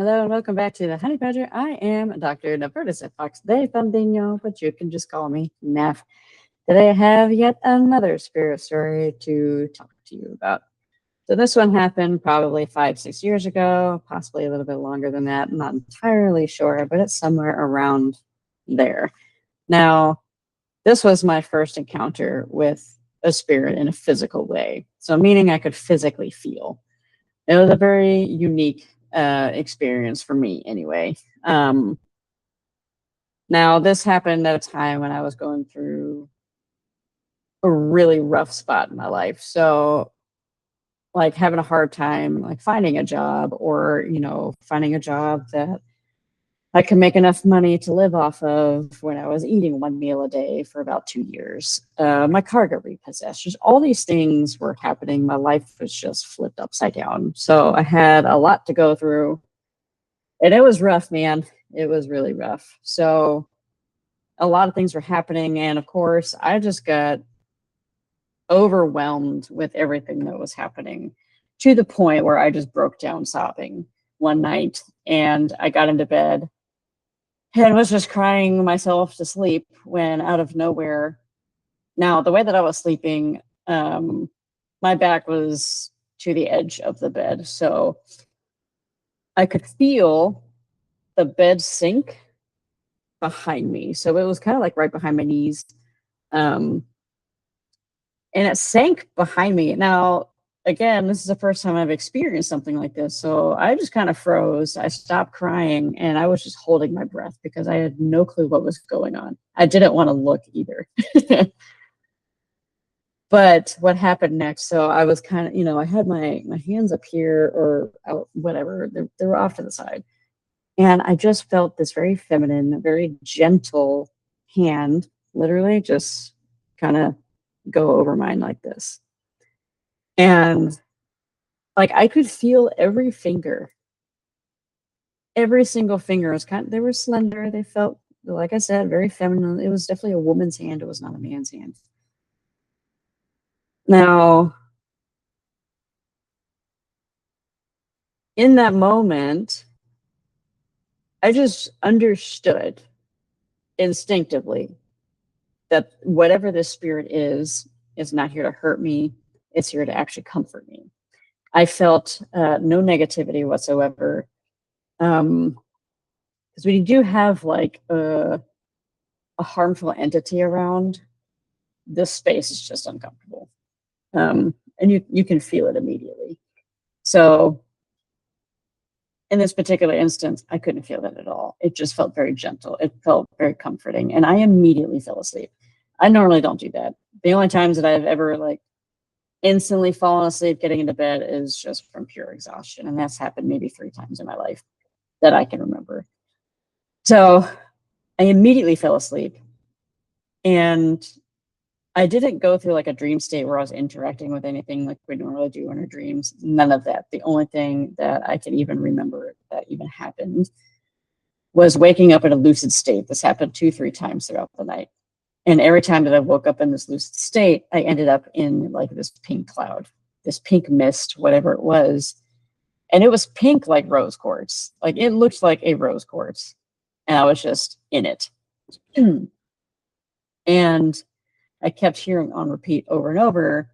Hello and welcome back to the Honey Badger. I am Dr. Nefertiti Fox de Fandino, but you can just call me Neff. Today I have yet another spirit story to talk to you about. So this one happened probably 5-6 years ago, possibly a little bit longer than that. I'm not entirely sure, but it's somewhere around there. Now, this was my first encounter with a spirit in a physical way. So meaning I could physically feel. It was a very unique experience for me anyway. Now, this happened at a time when I was going through a really rough spot in my life. So, like having a hard time, like finding a job or, finding a job that I could make enough money to live off of when I was eating one meal a day for about 2 years. My car got repossessed. Just all these things were happening. My life was just flipped upside down. So I had a lot to go through. And it was rough, man. It was really rough. So a lot of things were happening. And of course, I just got overwhelmed with everything that was happening to the point where I just broke down sobbing one night. And I got into bed and was just crying myself to sleep when out of nowhere. Now, the way that I was sleeping, my back was to the edge of the bed. So I could feel the bed sink behind me. So it was kind of like right behind my knees. And it sank behind me. Now, again, this is the first time I've experienced something like this. So I just kind of froze. I stopped crying and I was just holding my breath because I had no clue what was going on. I didn't want to look either. But what happened next? So I was kind of, I had my hands up here or out, whatever. They were off to the side. And I just felt this very feminine, very gentle hand literally just kind of go over mine like this. And like I could feel every finger. Every single finger was they were slender. They felt, like I said, very feminine. It was definitely a woman's hand. It was not a man's hand. Now, in that moment, I just understood instinctively that whatever this spirit is not here to hurt me. It's here to actually comfort me. I felt no negativity whatsoever. Because when you do have like a harmful entity around, this space is just uncomfortable. And you can feel it immediately. So in this particular instance, I couldn't feel that at all. It just felt very gentle. It felt very comforting. And I immediately fell asleep. I normally don't do that. The only times that I've ever like instantly fallen asleep getting into bed is just from pure exhaustion. And that's happened maybe 3 times in my life that I can remember. So I immediately fell asleep. And I didn't go through like a dream state where I was interacting with anything like we normally do in our dreams. None of that. The only thing that I can even remember that even happened was waking up in a lucid state. This happened 2-3 times throughout the night. And every time that I woke up in this lucid state, I ended up in like this pink cloud, this pink mist, whatever it was. And it was pink like rose quartz. Like it looked like a rose quartz. And I was just in it. And I kept hearing on repeat over and over,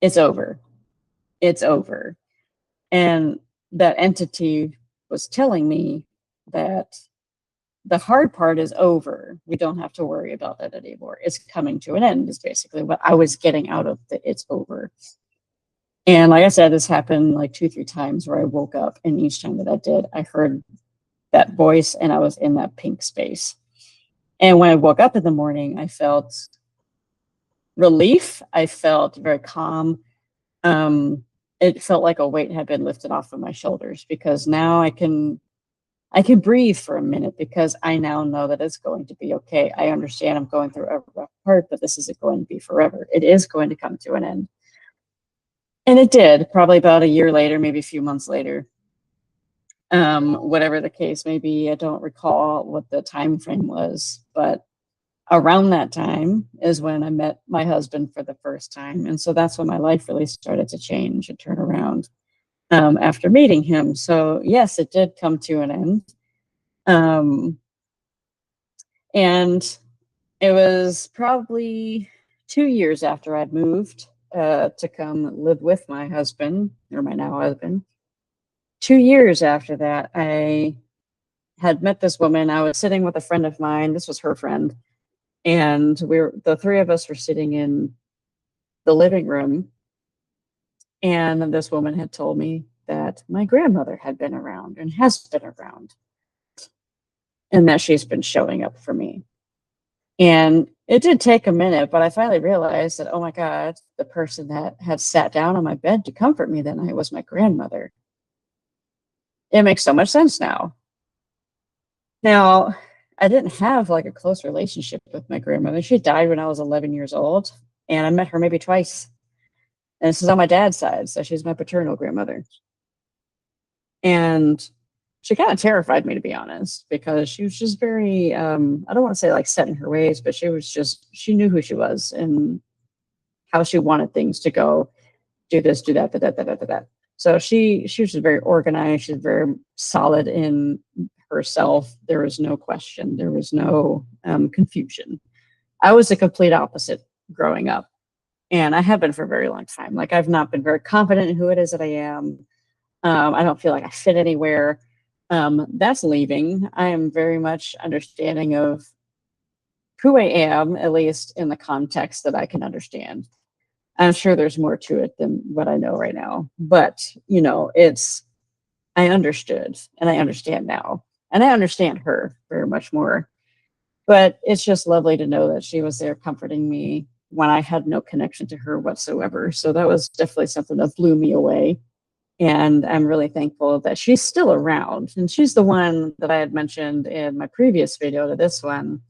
it's over. It's over. And that entity was telling me that the hard part is over. We don't have to worry about that anymore. It's coming to an end is basically what I was getting out of the it's over. And like I said, this happened like 2-3 times where I woke up, and each time that I did, I heard that voice and I was in that pink space. And when I woke up in the morning, I felt relief. I felt very calm. It felt like a weight had been lifted off of my shoulders because now I can breathe for a minute because I now know that it's going to be okay. I understand I'm going through a rough part, but this isn't going to be forever. It is going to come to an end. And it did, probably about a year later, maybe a few months later. Whatever the case may be, I don't recall what the time frame was, but around that time is when I met my husband for the first time. And so that's when my life really started to change and turn around. after meeting him. So yes, it did come to an end. And it was probably 2 years after I'd moved to come live with my husband, or my now husband. 2 years after that, I had met this woman. I was sitting with a friend of mine. This was her friend. And the three of us were sitting in the living room. And this woman had told me that my grandmother had been around and has been around, and that she's been showing up for me. And it did take a minute, but I finally realized that, oh my God, the person that had sat down on my bed to comfort me that night was my grandmother. It makes so much sense now. Now, I didn't have like a close relationship with my grandmother. She died when I was 11 years old, and I met her maybe twice. And this is on my dad's side, so she's my paternal grandmother. And she kind of terrified me, to be honest, because she was just very, I don't want to say like set in her ways, but she knew who she was and how she wanted things to go. Do this, do that, that. So she was just very organized. She's very solid in herself. There was no question. There was no confusion. I was the complete opposite growing up. And I have been for a very long time. Like, I've not been very confident in who it is that I am. I don't feel like I fit anywhere. That's leaving. I am very much understanding of who I am, at least in the context that I can understand. I'm sure there's more to it than what I know right now. But, I understood and I understand now. And I understand her very much more. But it's just lovely to know that she was there comforting me when I had no connection to her whatsoever. So that was definitely something that blew me away. And I'm really thankful that she's still around. And she's the one that I had mentioned in my previous video to this one,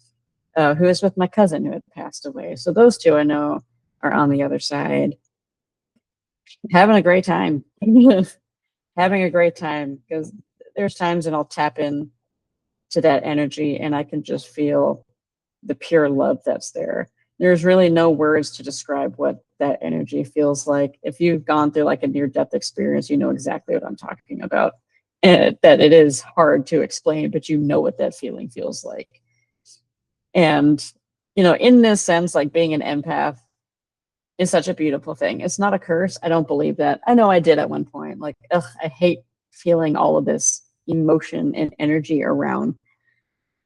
who is with my cousin who had passed away. So those two I know are on the other side, having a great time. Having a great time, because there's times when I'll tap in to that energy and I can just feel the pure love that's there. There's really no words to describe what that energy feels like. If you've gone through like a near-death experience, you know exactly what I'm talking about. And that it is hard to explain, but you know what that feeling feels like. And, in this sense, like being an empath is such a beautiful thing. It's not a curse. I don't believe that. I know I did at one point. Like, I hate feeling all of this emotion and energy around.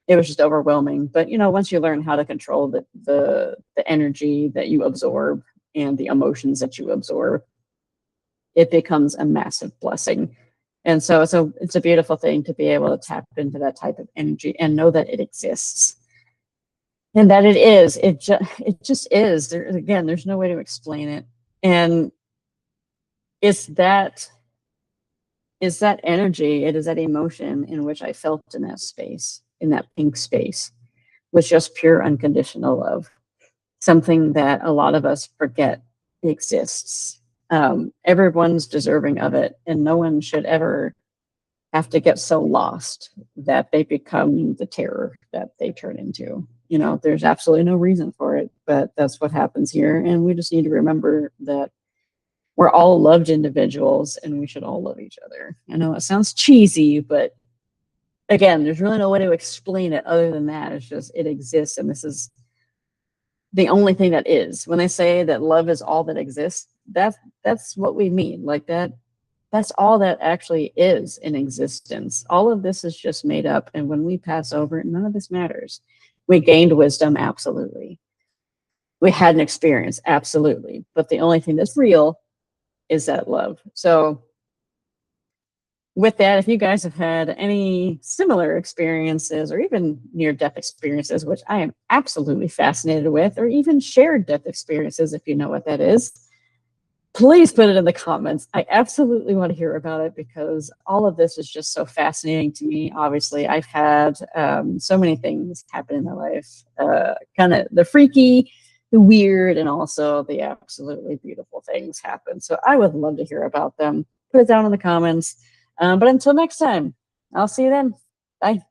It was just overwhelming. But once you learn how to control the energy that you absorb and the emotions that you absorb, it becomes a massive blessing. And so it's a beautiful thing to be able to tap into that type of energy and know that it exists. And that it just is. There's no way to explain it. And it's that energy, it is that emotion in which I felt in that space, in that pink space, was just pure unconditional love. Something that a lot of us forget exists. Everyone's deserving of it, and no one should ever have to get so lost that they become the terror that they turn into. There's absolutely no reason for it, but that's what happens here. And we just need to remember that we're all loved individuals and we should all love each other. I know it sounds cheesy, but again, there's really no way to explain it other than that. It's just, it exists. And this is the only thing that is. When they say that love is all that exists, that's what we mean. Like that's all that actually is in existence. All of this is just made up. And when we pass over, none of this matters. We gained wisdom, absolutely. We had an experience, absolutely. But the only thing that's real is that love. So with that, if you guys have had any similar experiences or even near-death experiences, which I am absolutely fascinated with, or even shared death experiences, if you know what that is, please put it in the comments. I absolutely want to hear about it because all of this is just so fascinating to me. Obviously, I've had so many things happen in my life, kind of the freaky, the weird, and also the absolutely beautiful things happen. So I would love to hear about them. Put it down in the comments. But until next time, I'll see you then. Bye.